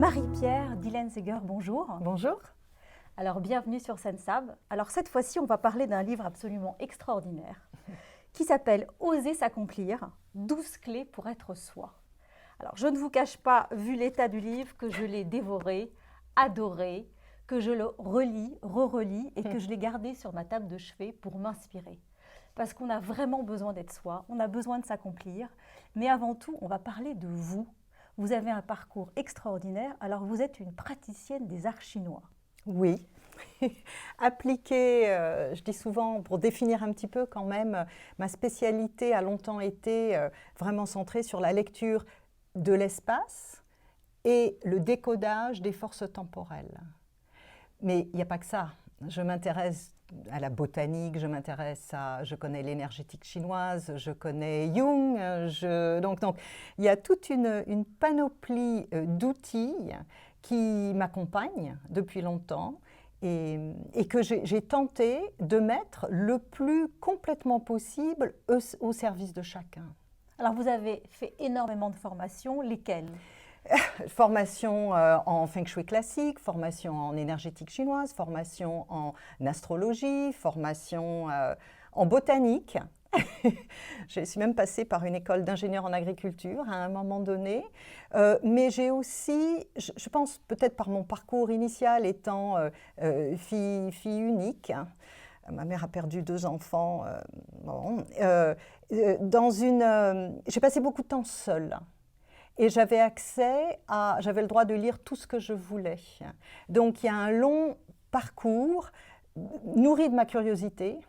Marie-Pierre Dylan-Seger, bonjour. Bonjour. Alors, bienvenue sur Sensab. Alors, cette fois-ci, on va parler d'un livre absolument extraordinaire qui s'appelle « Oser s'accomplir, 12 clés pour être soi ». Alors, je ne vous cache pas, vu l'état du livre, que je l'ai dévoré, adoré, que je le relis, re-relis et que je l'ai gardé sur ma table de chevet pour m'inspirer. Parce qu'on a vraiment besoin d'être soi, on a besoin de s'accomplir, mais avant tout, on va parler de vous. Vous avez un parcours extraordinaire, alors vous êtes une praticienne des arts chinois. Oui, appliqué, je dis souvent, pour définir un petit peu quand même, ma spécialité a longtemps été vraiment centrée sur la lecture de l'espace et le décodage des forces temporelles. Mais il n'y a pas que ça. Je m'intéresse à la botanique, je connais l'énergétique chinoise, je connais Jung, donc il y a toute une panoplie d'outils qui m'accompagnent depuis longtemps et que j'ai tenté de mettre le plus complètement possible au service de chacun. Alors vous avez fait énormément de formations, lesquelles ? Formation en Feng Shui classique, formation en énergétique chinoise, formation en astrologie, formation en botanique. Je suis même passée par une école d'ingénieur en agriculture à un moment donné. Mais j'ai aussi, je pense peut-être par mon parcours initial étant fille unique, ma mère a perdu 2 enfants. J'ai passé beaucoup de temps seule. Et j'avais le droit de lire tout ce que je voulais. Donc il y a un long parcours nourri de ma curiosité,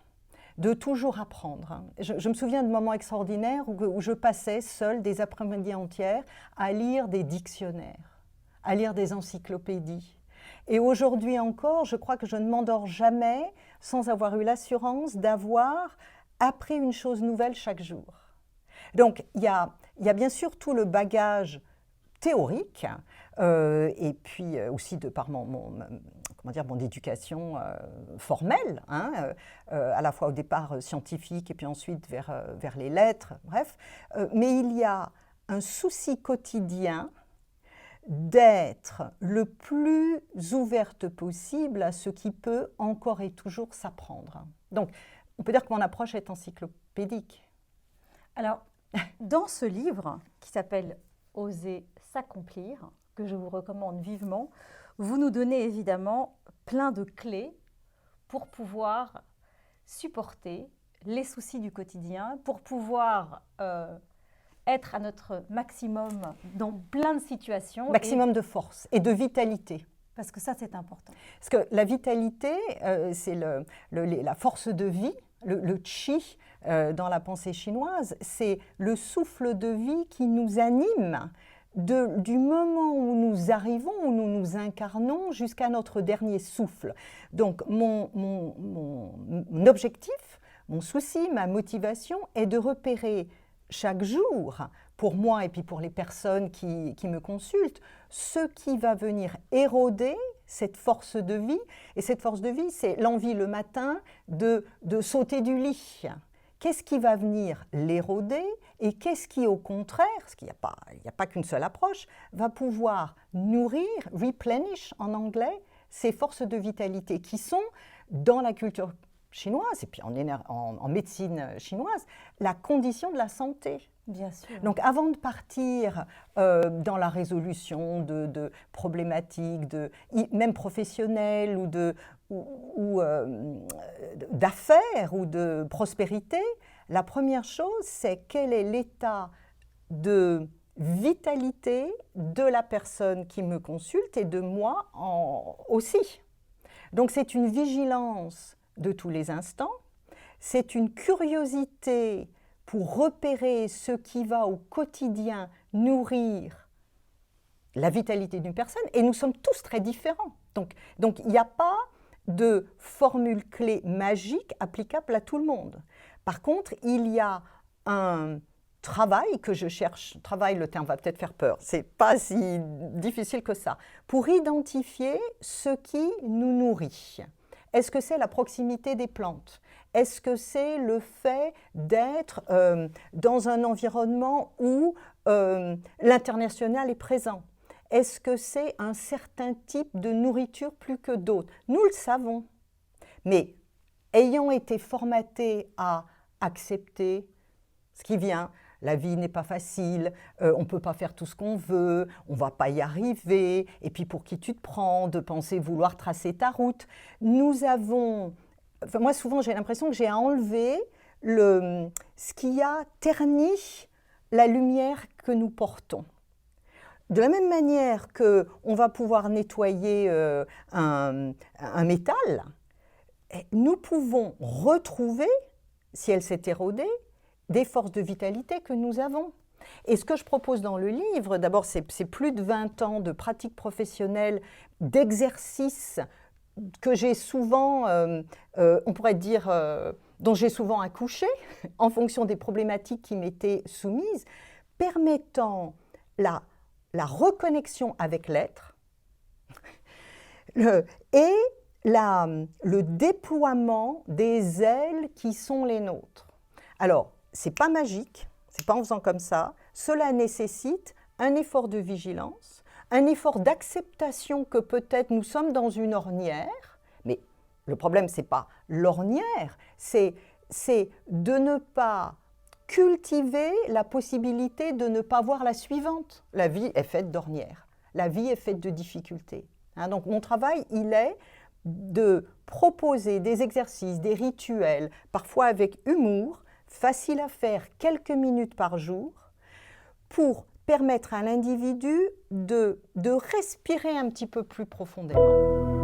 de toujours apprendre. Je me souviens de moments extraordinaires où je passais seule des après-midi entières à lire des dictionnaires, à lire des encyclopédies. Et aujourd'hui encore, je crois que je ne m'endors jamais sans avoir eu l'assurance d'avoir appris une chose nouvelle chaque jour. Donc il y a bien sûr tout le bagage théorique et puis aussi de par mon éducation formelle, à la fois au départ scientifique et puis ensuite vers les lettres, bref. Mais il y a un souci quotidien d'être le plus ouverte possible à ce qui peut encore et toujours s'apprendre. Donc on peut dire que mon approche est encyclopédique. Alors, dans ce livre qui s'appelle « Oser s'accomplir », que je vous recommande vivement, vous nous donnez évidemment plein de clés pour pouvoir supporter les soucis du quotidien, pour pouvoir être à notre maximum dans plein de situations. Maximum de force et de vitalité. Parce que ça, c'est important. Parce que la vitalité, c'est la force de vie, le qi dans la pensée chinoise, c'est le souffle de vie qui nous anime du moment où nous arrivons, où nous nous incarnons, jusqu'à notre dernier souffle. Donc mon objectif, mon souci, ma motivation est de repérer chaque jour, pour moi et puis pour les personnes qui me consultent, ce qui va venir éroder cette force de vie. Et cette force de vie, c'est l'envie le matin de sauter du lit. Qu'est-ce qui va venir l'éroder et qu'est-ce qui, au contraire, parce qu'il n'y a pas qu'une seule approche, va pouvoir nourrir, replenish en anglais, ces forces de vitalité qui sont dans la culture chinoise et puis en médecine chinoise, la condition de la santé. Bien sûr. Donc avant de partir dans la résolution de problématiques, même professionnelles ou d'affaires ou de prospérité, la première chose, c'est quel est l'état de vitalité de la personne qui me consulte et de moi aussi. Donc c'est une vigilance de tous les instants, c'est une curiosité pour repérer ce qui va au quotidien nourrir la vitalité d'une personne, et nous sommes tous très différents. Donc il n'y a pas de formule clé magique applicable à tout le monde. Par contre, il y a un travail que je cherche, travail, le terme va peut-être faire peur, c'est pas si difficile que ça, pour identifier ce qui nous nourrit. Est-ce que c'est la proximité des plantes? Est-ce que c'est le fait d'être dans un environnement où l'international est présent? est-ce que c'est un certain type de nourriture plus que d'autres? Nous le savons. Mais ayant été formatés à accepter ce qui vient, la vie n'est pas facile, on ne peut pas faire tout ce qu'on veut, on ne va pas y arriver, et puis pour qui tu te prends, de penser vouloir tracer ta route. Nous avons, enfin moi souvent j'ai l'impression que j'ai à enlever ce qui a terni la lumière que nous portons. De la même manière qu'on va pouvoir nettoyer un métal, nous pouvons retrouver, si elle s'est érodée, des forces de vitalité que nous avons. Et ce que je propose dans le livre, d'abord, c'est plus de 20 ans de pratique professionnelle, d'exercices que j'ai souvent, on pourrait dire, dont j'ai souvent accouché, en fonction des problématiques qui m'étaient soumises, permettant la reconnexion avec l'être et le déploiement des ailes qui sont les nôtres. Alors, ce n'est pas magique, ce n'est pas en faisant comme ça. Cela nécessite un effort de vigilance, un effort d'acceptation que peut-être nous sommes dans une ornière, mais le problème, ce n'est pas l'ornière, c'est de ne pas cultiver la possibilité de ne pas voir la suivante. La vie est faite d'ornières, la vie est faite de difficultés. Donc mon travail, il est de proposer des exercices, des rituels, parfois avec humour, faciles à faire quelques minutes par jour, pour permettre à l'individu de respirer un petit peu plus profondément.